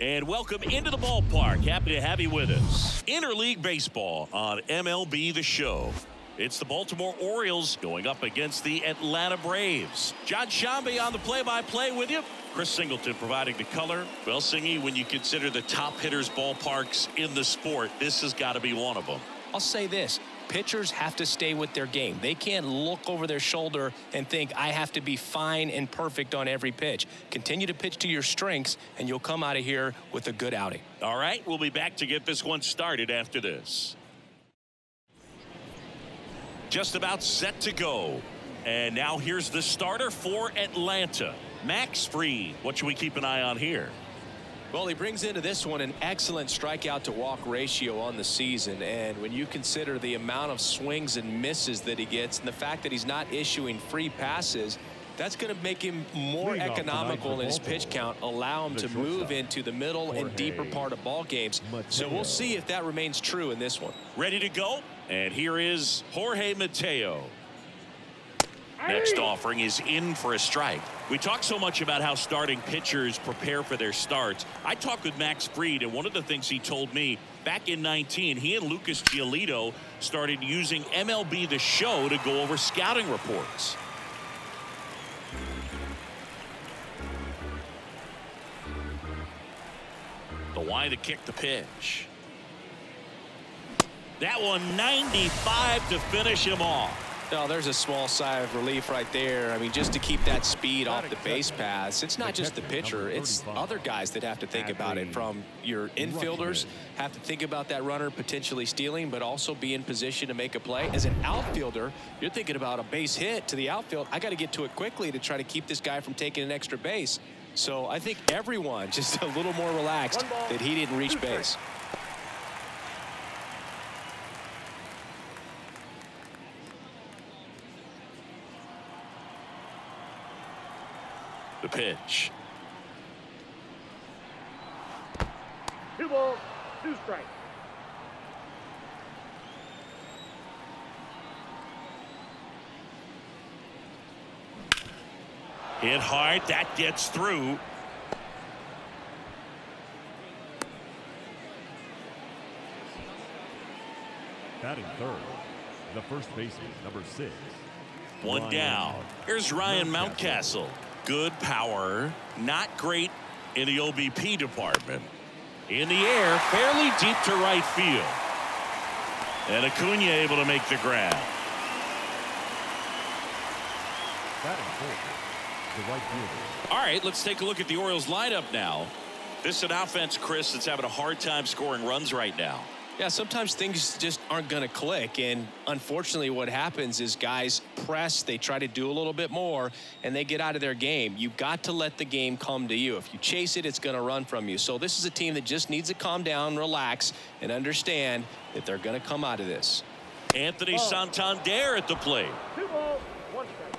And welcome into the ballpark. Happy to have you with us. Interleague baseball on MLB The Show. It's the Baltimore Orioles going up against the Atlanta Braves. John Shambi on the play-by-play with you. Chris Singleton providing the color. Well, Singy, when you consider the top hitters ballparks in the sport, this has got to be one of them. I'll say this. Pitchers have to stay with their game. They can't look over their shoulder and think, I have to be fine and perfect on every pitch. Continue to pitch to your strengths, and you'll come out of here with a good outing. All right, we'll be back to get this one started after this. Just about set to go. And now here's the starter for Atlanta, Max Fried. What should we keep an eye on here? Well, he brings into this one an excellent strikeout to walk ratio on the season. And when you consider the amount of swings and misses that he gets and the fact that he's not issuing free passes, that's going to make him more economical in his pitch count, allow him to move into the middle and deeper part of ball games. So we'll see if that remains true in this one. Ready to go? And here is Jorge Mateo. Next offering is in for a strike. We talk so much about how starting pitchers prepare for their starts. I talked with Max Fried, and one of the things he told me back in 19, he and Lucas Giolito started using MLB The Show to go over scouting reports. The why to kick the pitch. That one 95 to finish him off. Well, there's a small sigh of relief right there. I mean, just to keep that speed off the base paths. It's not just the pitcher. It's other guys that have to think about it. From your infielders have to think about that runner potentially stealing, but also be in position to make a play. As an outfielder, you're thinking about a base hit to the outfield. I got to get to it quickly to try to keep this guy from taking an extra base. So I think everyone just a little more relaxed that he didn't reach base. The pitch. 2 balls, 2 strikes. Hit hard. That gets through. Batting third, the first baseman, number 6. One down. Here's Ryan Mountcastle. Good power, not great in the OBP department. In the air, fairly deep to right field. And Acuna able to make the grab. Batting fourth, the right fielder. All right, let's take a look at the Orioles lineup now. This is an offense, Chris, that's having a hard time scoring runs right now. Yeah, sometimes things just aren't going to click, and unfortunately what happens is guys press, they try to do a little bit more, and they get out of their game. You've got to let the game come to you. If you chase it, it's going to run from you. So this is a team that just needs to calm down, relax, and understand that they're going to come out of this. Anthony Santander at the plate. 2 balls, 1 strike.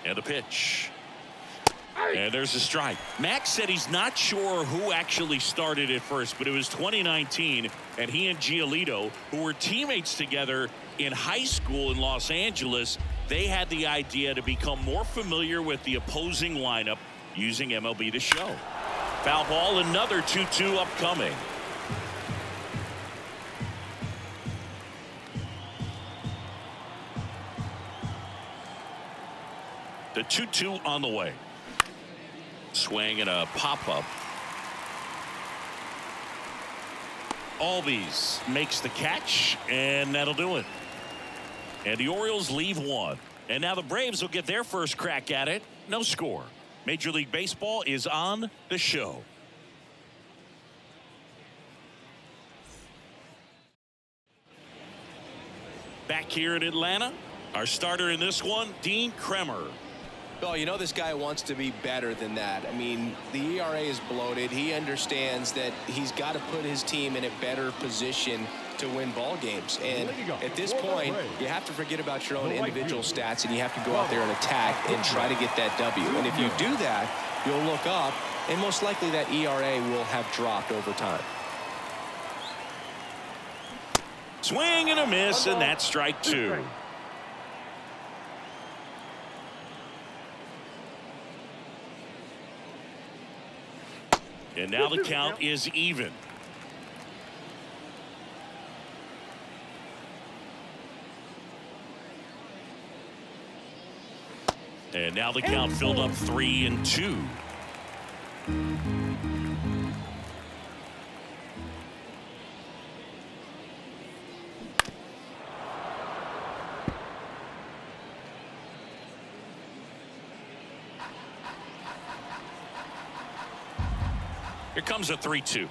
And a pitch. And there's a strike. Max said he's not sure who actually started at first, but it was 2019, and he and Giolito, who were teammates together in high school in Los Angeles, they had the idea to become more familiar with the opposing lineup using MLB The Show. Foul ball, another 2-2 upcoming. The 2-2 on the way. Swing and a pop-up. Albies makes the catch, and that'll do it. And the Orioles leave one. And now the Braves will get their first crack at it. No score. Major League Baseball is on The Show. Back here in Atlanta, our starter in this one, Dean Kremer. Well, you know this guy wants to be better than that. I mean, the ERA is bloated. He understands that he's got to put his team in a better position to win ball games. And at this point, you have to forget about your own individual stats, and you have to go out there and attack and try to get that W. And if you do that, you'll look up, and most likely that ERA will have dropped over time. Swing and a miss, and that's strike 2. And now the count is even. And now the count filled up 3-2. Here comes a 3-2.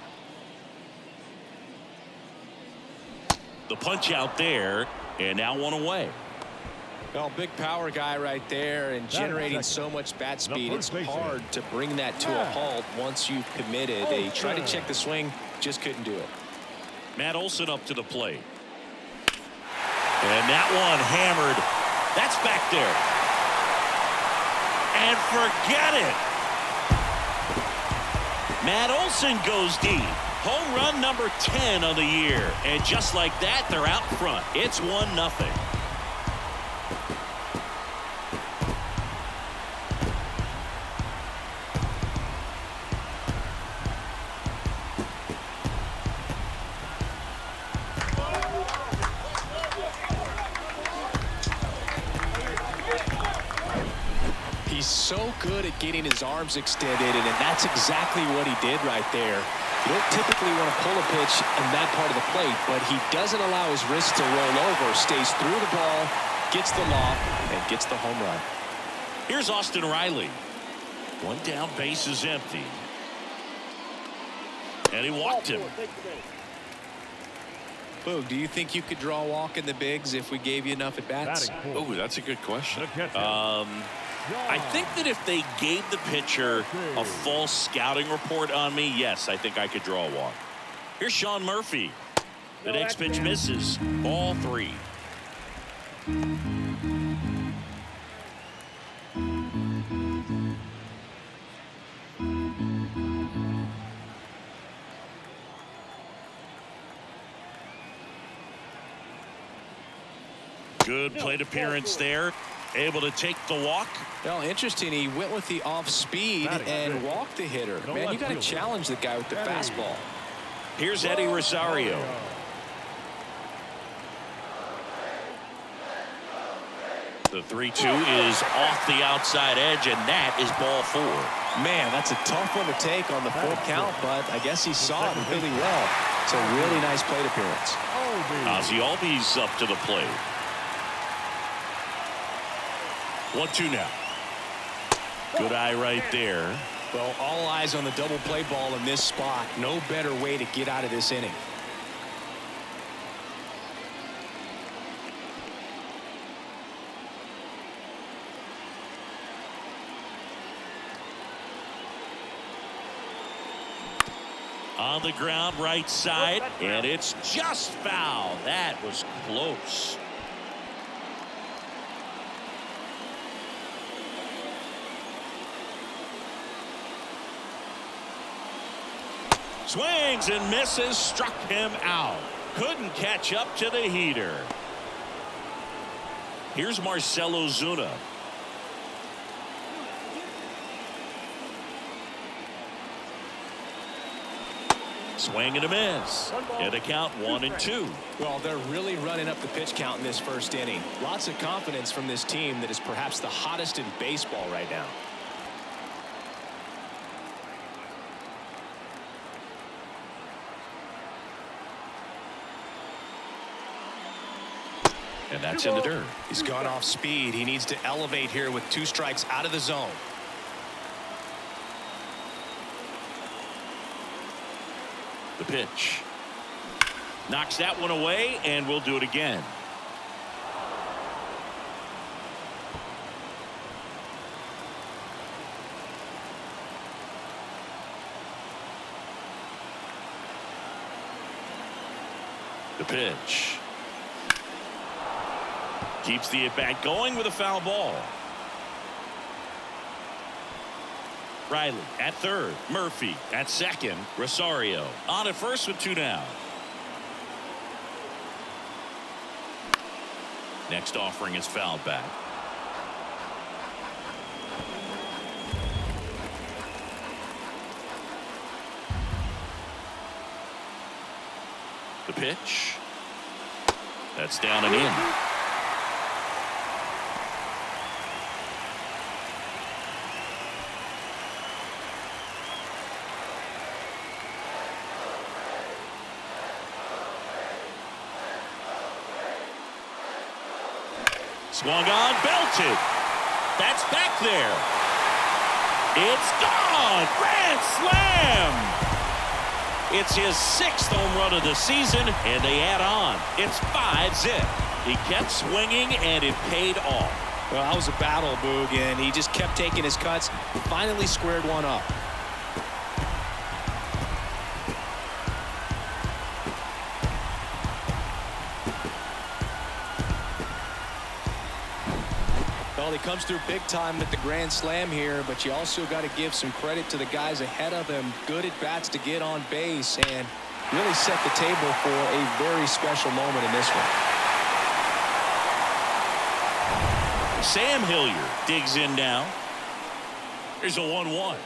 The punch out there, and now one away. Well, big power guy right there and generating so much bat speed. It's hard to bring that to a halt once you've committed. They tried to check the swing, just couldn't do it. Matt Olson up to the plate. And that one hammered. That's back there. And forget it. Matt Olson goes deep. Home run number 10 of the year. And just like that, they're out front. It's 1-0. He's so good at getting his arms extended, and that's exactly what he did right there. You don't typically want to pull a pitch in that part of the plate, but he doesn't allow his wrist to roll over, stays through the ball, gets the lob, and gets the home run. Here's Austin Riley. One down, base is empty. And he walked him. Boog, do you think you could draw a walk in the bigs if we gave you enough at bats? Oh, that's a good question. I think that if they gave the pitcher a false scouting report on me, yes, I think I could draw a walk. Here's Sean Murphy. The next pitch misses. Ball 3. Good plate appearance there. Able to take the walk. Well, interesting. He went with the off speed and walked the hitter. Man, you got to challenge the guy with the fastball. Here's Eddie Rosario. The 3-2 is off the outside edge, and that is ball 4. Man, that's a tough one to take on the full count, but I guess he saw it really well. It's a really nice plate appearance. Ozzie Albies up to the plate. 1-2 now. Good eye right there. Well, all eyes on the double play ball in this spot. No better way to get out of this inning. On the ground, right side, and it's just foul. That was close. Swings and misses, struck him out. Couldn't catch up to the heater. Here's Marcell Ozuna. Swing and a miss. And a count 1-2. Well, they're really running up the pitch count in this first inning. Lots of confidence from this team that is perhaps the hottest in baseball right now. And that's in the dirt. He's gone off speed. He needs to elevate here with 2 strikes out of the zone. The pitch. Knocks that one away, and we'll do it again. The pitch. Keeps the at-bat going with a foul ball. Riley at third. Murphy at second. Rosario on at first with 2 down. Next offering is fouled back. The pitch. That's down and in. Swung on, belted. That's back there. It's gone. Grand slam. It's his 6th home run of the season, and they add on. It's 5-zip. He kept swinging, and it paid off. Well, that was a battle, Boog, and he just kept taking his cuts. Finally squared one up. Well, he comes through big time with the grand slam here, but you also got to give some credit to the guys ahead of him. Good at bats to get on base and really set the table for a very special moment in this one. Sam Hilliard digs in now. Here's a 1-1.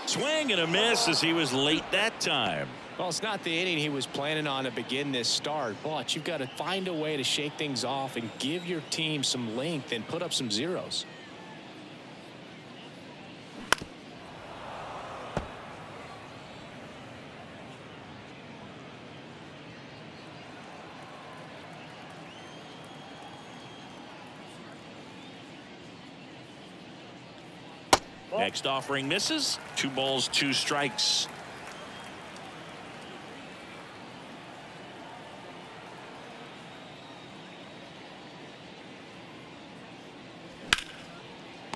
Swing and a miss as he was late that time. Well, it's not the inning he was planning on to begin this start, but you've got to find a way to shake things off and give your team some length and put up some zeros. Next offering misses. 2 balls, 2 strikes.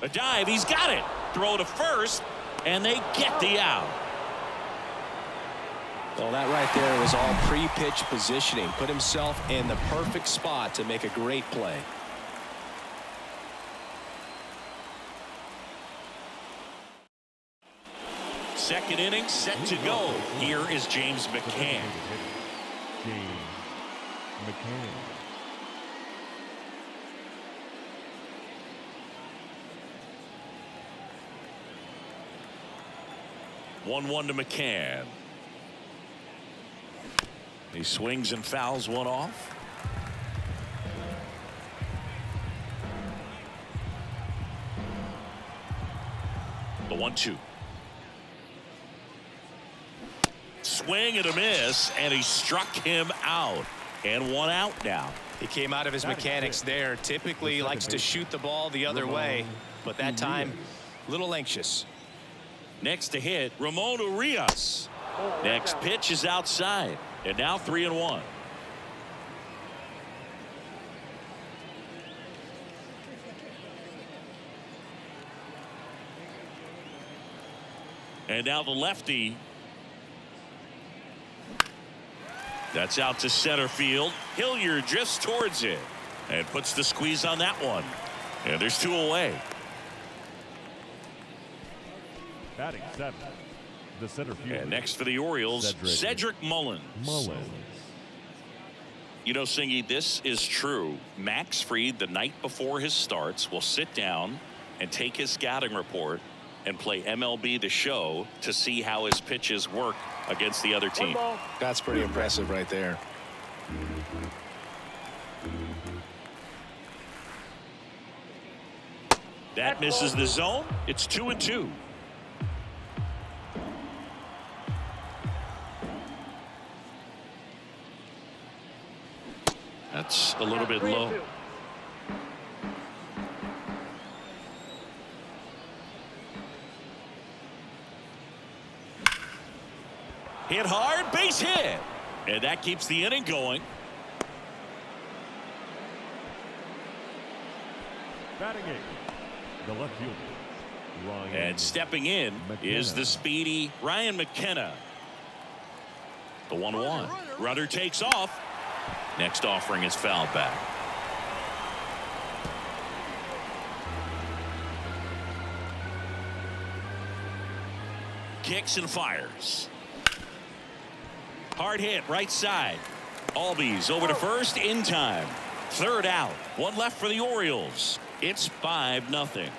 A dive, he's got it. Throw to first, and they get the out. Well, that right there was all pre-pitch positioning. Put himself in the perfect spot to make a great play. Second inning set to go. Here is James McCann. James McCann. One to McCann. He swings and fouls one off. The 1-2. Swing and a miss, and he struck him out. And 1 out now. He came out of his mechanics there. Typically likes to shoot the ball the other way, but that time a little anxious. Next to hit, Ramon Urias. Next pitch is outside, and now 3-1. And now the lefty. That's out to center field. Hilliard drifts towards it and puts the squeeze on that one. And there's 2 away. Batting 7th, the center fielder. And next for the Orioles, Cedric Mullins. You know, Singy, this is true. Max Fried, the night before his starts, will sit down and take his scouting report and play MLB The Show to see how his pitches work against the other team. That's pretty impressive right there. That misses the zone. It's 2-2. That's a little bit low. Hit hard, base hit. And that keeps the inning going. Batting 8th, the left fielder. Ryan And stepping in is the speedy Ryan McKenna. The 1-1. Runner takes off. Next offering is fouled back. Kicks and fires. Hard hit right side. Albies over to first in time. Third out. One left for the Orioles. It's 5-0.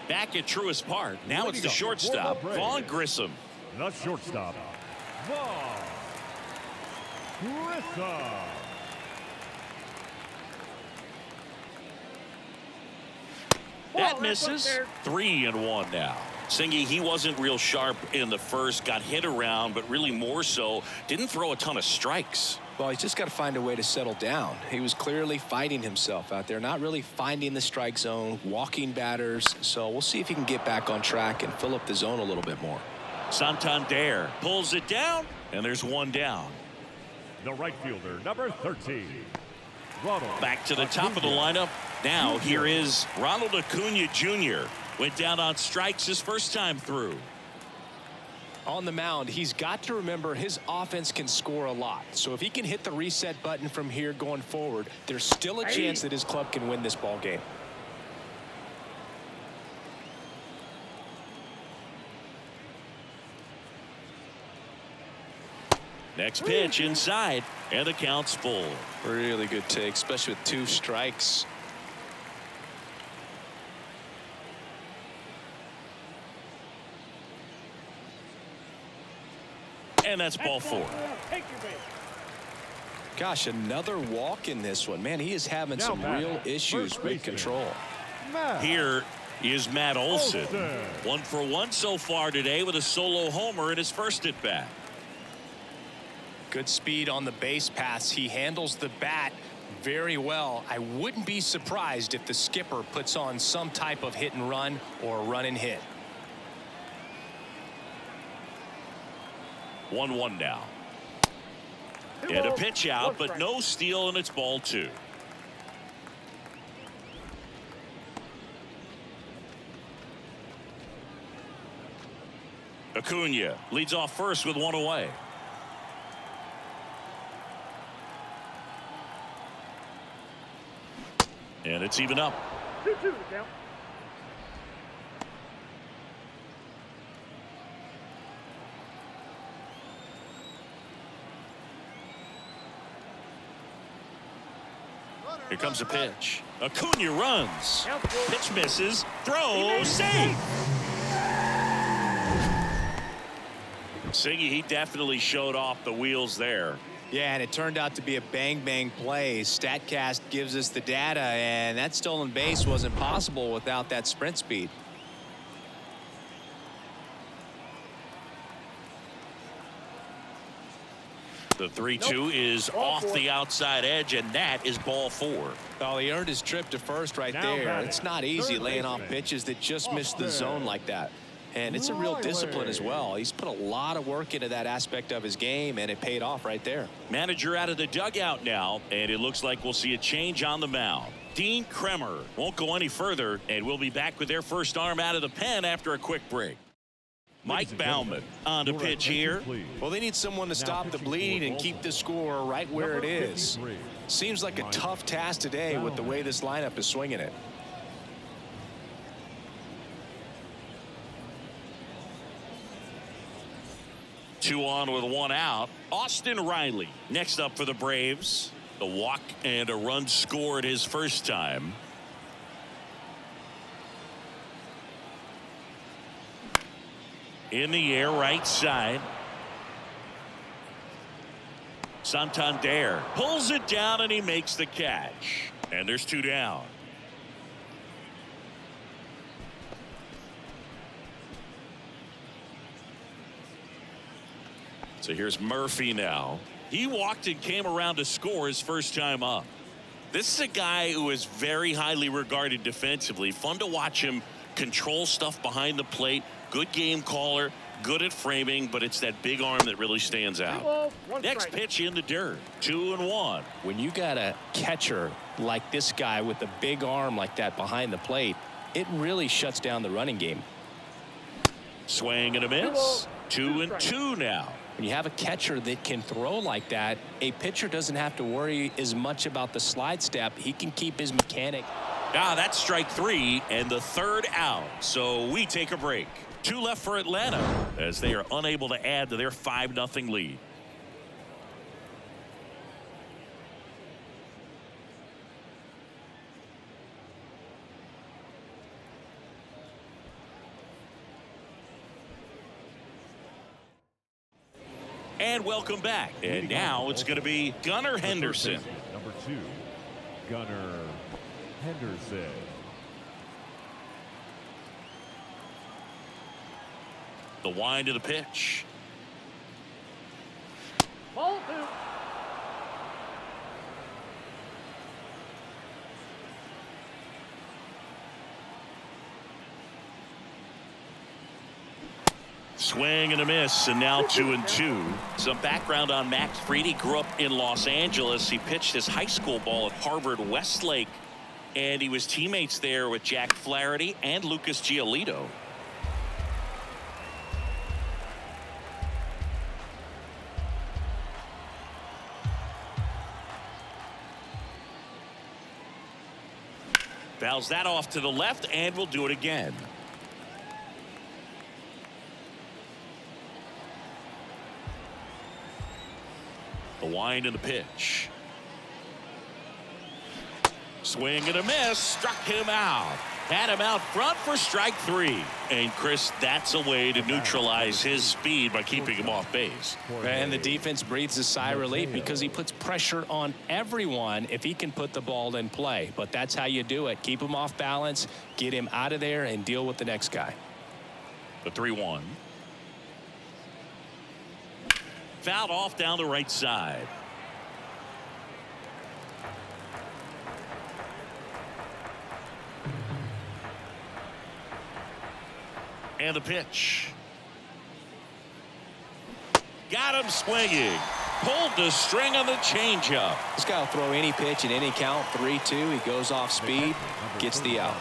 Back at Truist Park. Now it's the shortstop, Vaughn Grissom. The shortstop, Vaughn Grissom. That misses. 3-1 now. Singy, he wasn't real sharp in the first, got hit around, but really more so, didn't throw a ton of strikes. Well, he's just got to find a way to settle down. He was clearly fighting himself out there, not really finding the strike zone, walking batters. So we'll see if he can get back on track and fill up the zone a little bit more. Santander pulls it down, and there's one down. The right fielder, number 13. Ronald Back to the top of the lineup. Now here is Ronald Acuna Jr. Went down on strikes his first time through. On the mound, he's got to remember his offense can score a lot. So if he can hit the reset button from here going forward, there's still a chance that his club can win this ball game. Next pitch inside, and the count's full. Really good take, especially with 2 strikes. And that's ball 4. Gosh, another walk in this one. Man, he is having some real issues with control. Here is Matt Olson. 1 for 1 so far today with a solo homer in his first at bat. Good speed on the base pass. He handles the bat very well. I wouldn't be surprised if the skipper puts on some type of hit and run or run and hit. 1-1 now. And a pitch out, but no steal, and it's ball 2. Acuna leads off first with 1 away. And it's even up. 2-2 to count. Here comes a pitch. Acuna runs. Pitch misses. Throw safe. Singy, he definitely showed off the wheels there. Yeah, and it turned out to be a bang-bang play. StatCast gives us the data, and that stolen base wasn't possible without that sprint speed. The 3-2 is off the outside edge, and that is ball 4. Oh, he earned his trip to first right there. It's not easy laying off pitches that just miss the zone like that. And it's a real discipline as well. He's put a lot of work into that aspect of his game, and it paid off right there. Manager out of the dugout now, and it looks like we'll see a change on the mound. Dean Kremer won't go any further, and we'll be back with their first arm out of the pen after a quick break. Mike Baumann on the pitch here. Well, they need someone to stop the bleeding and keep the score right where it is. Seems like a tough task today with the way this lineup is swinging it. Two on with 1 out. Austin Riley next up for the Braves. A walk and a run scored his first time. In the air, right side. Santander pulls it down, and he makes the catch. And there's 2 down. So here's Murphy now. He walked and came around to score his first time up. This is a guy who is very highly regarded defensively. Fun to watch him control stuff behind the plate. Good game caller, good at framing, but it's that big arm that really stands out. Next pitch in the dirt. 2-1. When you got a catcher like this guy with a big arm like that behind the plate, it really shuts down the running game. Swing and a miss. 2-2 now. When you have a catcher that can throw like that, a pitcher doesn't have to worry as much about the slide step. He can keep his mechanic. That's strike 3 and the third out. So we take a break. 2 left for Atlanta as they are unable to add to their 5-0 lead. And welcome back. And now it's going to be Gunnar Henderson. Number 2, Gunnar Henderson. The wind of the pitch. Ball 2. Swing and a miss, and now 2-2. Some background on Max Fried. He grew up in Los Angeles. He pitched his high school ball at Harvard Westlake, and he was teammates there with Jack Flaherty and Lucas Giolito. Fouls that off to the left, and we'll do it again. The wind and the pitch. Swing and a miss. Struck him out. Had him out front for strike 3. And Chris, that's a way to neutralize his speed by keeping him off base. And the defense breathes a sigh of relief because he puts pressure on everyone if he can put the ball in play. But that's how you do it. Keep him off balance, get him out of there, and deal with the next guy. The 3-1. Fouled off down the right side. And the pitch. Got him swinging. Pulled the string on the changeup. This guy will throw any pitch in any count. 3-2. He goes off speed, gets the out.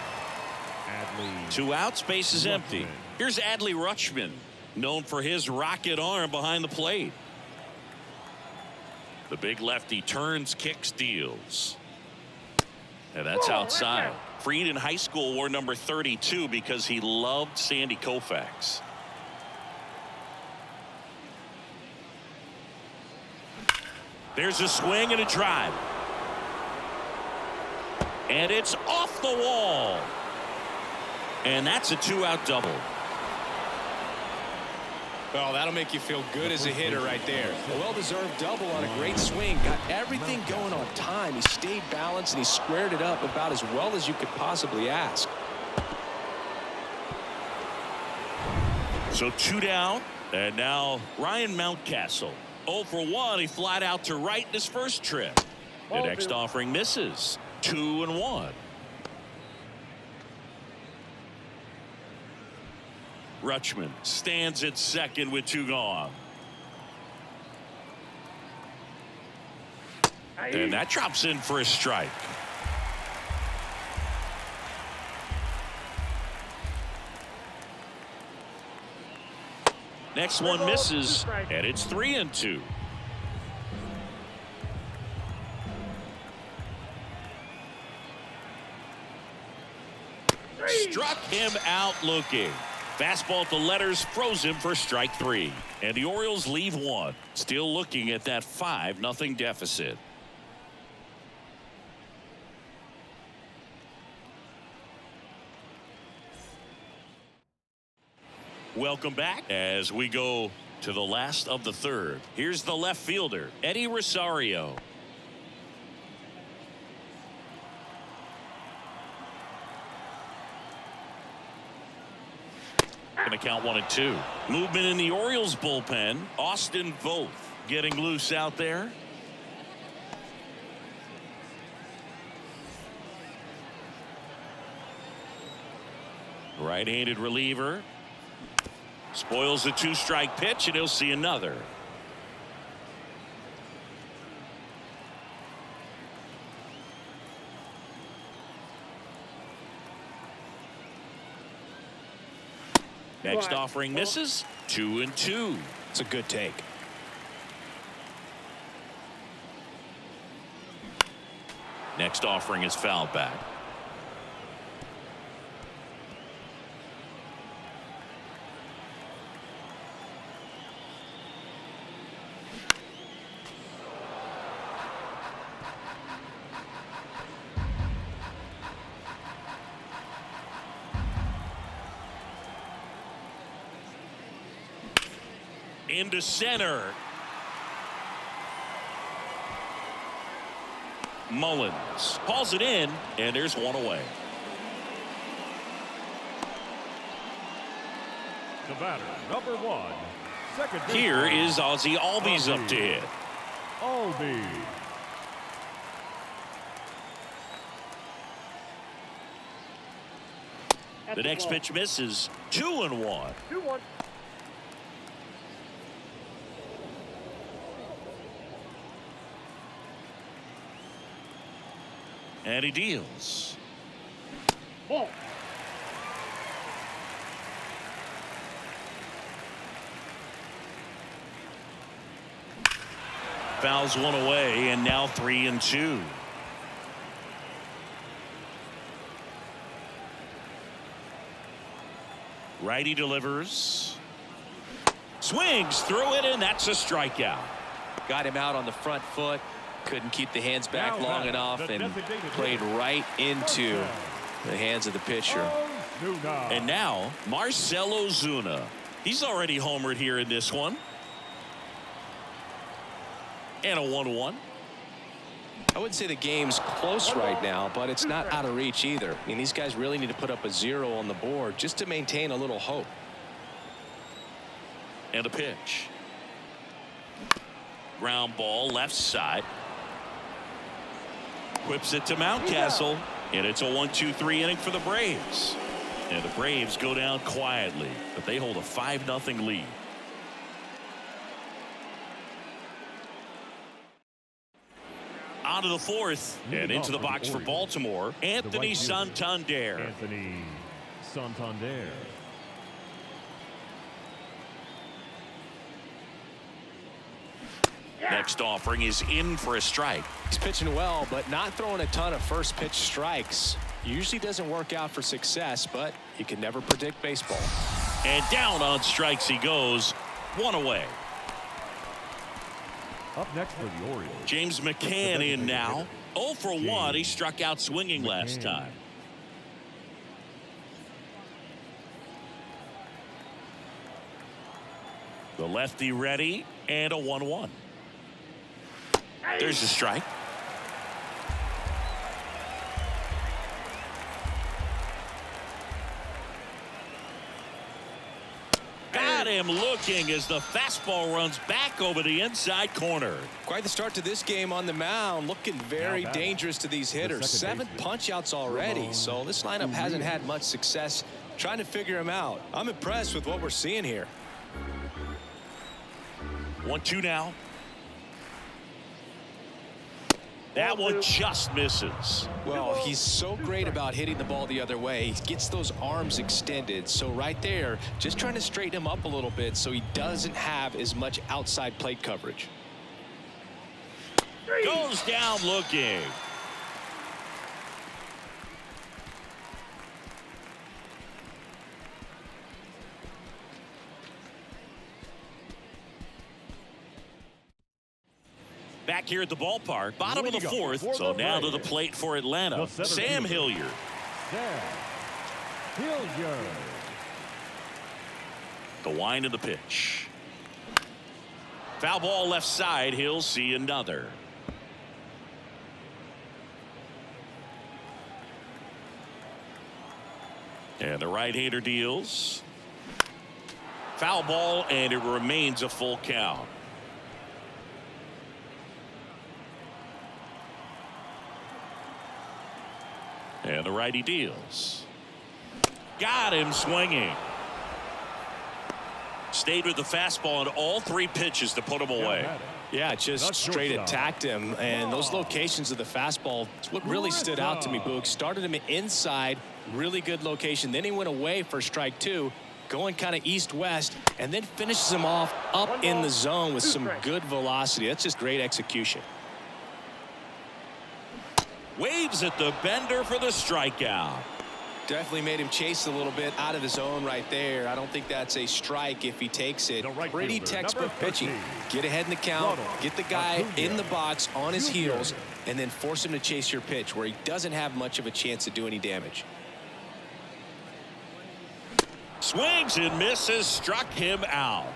2 outs, base is empty. Here's Adley Rutschman, known for his rocket arm behind the plate. The big lefty turns, kicks, deals. And that's outside. Fried in high school wore number 32 because he loved Sandy Koufax. There's a swing and a drive. And it's off the wall. And that's a 2-out double. Well, that'll make you feel good as a hitter right there. A well-deserved double on a great swing. Got everything going on time. He stayed balanced and he squared it up about as well as you could possibly ask. So 2 down, and now Ryan Mountcastle. 0 for 1. He flied out to right in his first trip. The next offering misses. 2-1. Rutschman stands at second with 2 gone. And that drops in for a strike. Next one misses, and it's 3-2. Struck him out looking. Fastball at the letters froze him for strike 3. And the Orioles leave 1. Still looking at that 5-0 deficit. Welcome back as we go to the last of the third. Here's the left fielder, Eddie Rosario. Going to count 1-2. Movement in the Orioles bullpen. Austin Voth getting loose out there. Right-handed reliever. Spoils the 2-strike pitch, and he'll see another. Next offering misses. 2-2. It's a good take. Next offering is fouled back. Into center. Mullins hauls it in, and there's one away. The batter, number 1, second baseman. Here is Ozzie Albies up to hit. Albies. The next pitch misses. 2-1. 2-1. And he deals. Ball. Fouls one away, and now 3-2. Righty delivers. Swings through it, and that's a strikeout. Got him out on the front foot. Couldn't keep the hands back long enough and played right into the hands of the pitcher. And now Marcell Ozuna. He's already homered here in this one. And a 1-1. I wouldn't say the game's close right now, but it's not out of reach either. I mean, these guys really need to put up a 0 on the board just to maintain a little hope. And a pitch. Ground ball left side. Whips it to Mountcastle, and it's a 1-2-3 inning for the Braves. And the Braves go down quietly, but they hold a 5-0 lead. On to the fourth, and into the box for Baltimore, Anthony Santander. Anthony Santander. Next offering is in for a strike. He's pitching well, but not throwing a ton of first pitch strikes. Usually doesn't work out for success, but you can never predict baseball. And down on strikes he goes. One away. Up next for the Orioles, James McCann in now. 0 for 1. He struck out swinging last time. The lefty ready, and a 1-1. There's a strike. Got him looking as the fastball runs back over the inside corner. Quite the start to this game on the mound. Looking very dangerous to these hitters. 7 punch-outs already, so this lineup hasn't had much success trying to figure him out. I'm impressed with what we're seeing here. 1-2 now. That one just misses. Well, he's so great about hitting the ball the other way. He gets those arms extended. So right there, just trying to straighten him up a little bit so he doesn't have as much outside plate coverage. Goes down looking. Back here at the ballpark, bottom of the fourth, so now to the plate for Atlanta, Sam Hilliard. The wind of the pitch. Foul ball left side, he'll see another. And the right-hander deals. Foul ball, and it remains a full count. And the righty deals. Got him swinging. Stayed with the fastball on all 3 pitches to put him away. Yeah, just straight attacked him. And those locations of the fastball, what really stood out to me, Boog. Started him inside, really good location. Then he went away for strike 2, going kind of east-west, and then finishes him off up in the zone with some good velocity. That's just great execution. Waves at the bender for the strikeout. Definitely made him chase a little bit out of his zone right there. I don't think that's a strike if he takes it. Pretty textbook pitching. Get ahead in the count, get the guy in the box on his heels, and then force him to chase your pitch where he doesn't have much of a chance to do any damage. Swings and misses, struck him out.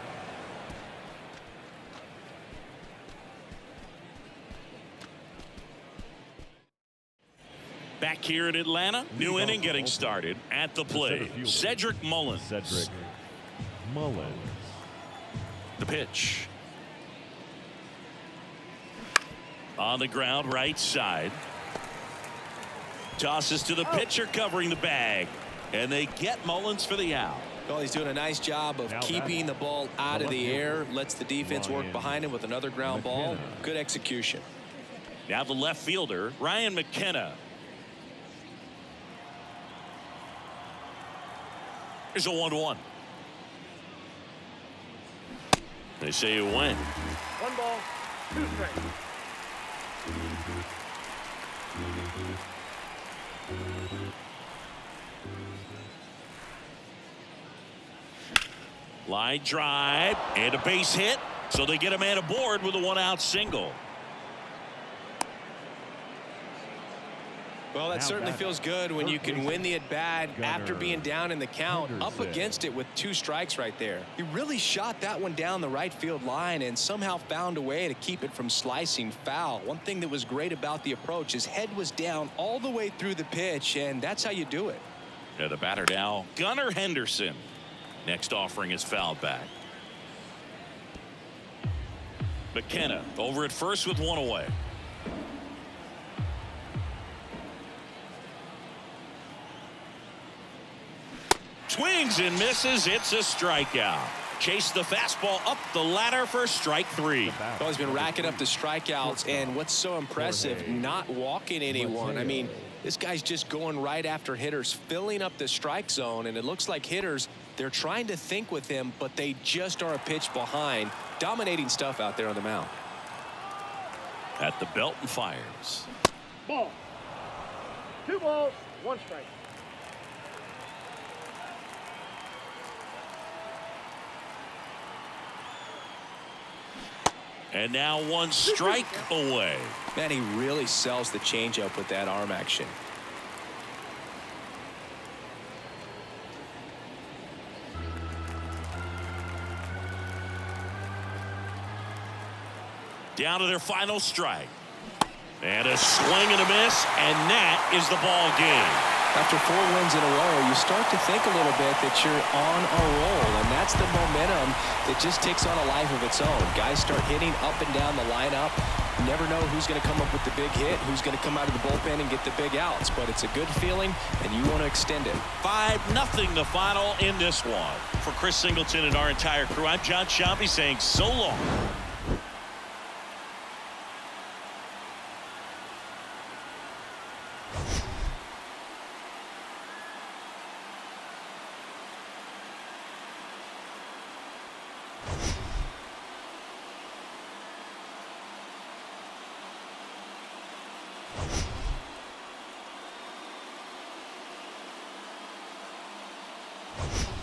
Back here in Atlanta, new inning getting started. At the plate, Cedric Mullins. Cedric Mullins. The pitch. On the ground, right side. Tosses to the pitcher covering the bag. And they get Mullins for the out. Well, he's doing a nice job of keeping the ball out of the air. Lets the defense work behind him with another ground ball. Good execution. Now the left fielder, Ryan McKenna. Here's a 1-1. They say it went. 1 ball, 2 strikes. Line drive and a base hit. So they get a man aboard with a 1-out single. Well, that certainly feels good when you can win the at-bat after being down in the count, up against it with 2 strikes right there. He really shot that one down the right field line and somehow found a way to keep it from slicing foul. One thing that was great about the approach, his head was down all the way through the pitch, and that's how you do it. Yeah, the batter now, Gunnar Henderson. Next offering is fouled back. McKenna over at first with 1 away. Swings and misses. It's a strikeout. Chase the fastball up the ladder for strike 3. Well, he's been racking up the strikeouts, and what's so impressive, not walking anyone. I mean, this guy's just going right after hitters, filling up the strike zone, and it looks like hitters, they're trying to think with him, but they just are a pitch behind. Dominating stuff out there on the mound. At the belt and fires. Ball. 2 balls, 1 strike. And now 1 strike away. Man, he really sells the changeup with that arm action. Down to their final strike. And a swing and a miss, and that is the ball game. After 4 wins in a row, you start to think a little bit that you're on a roll, and that's the momentum that just takes on a life of its own. Guys start hitting up and down the lineup. You never know who's going to come up with the big hit, who's going to come out of the bullpen and get the big outs, but it's a good feeling, and you want to extend it. 5-0 the final in this one. For Chris Singleton and our entire crew, I'm John Shambi saying so long. You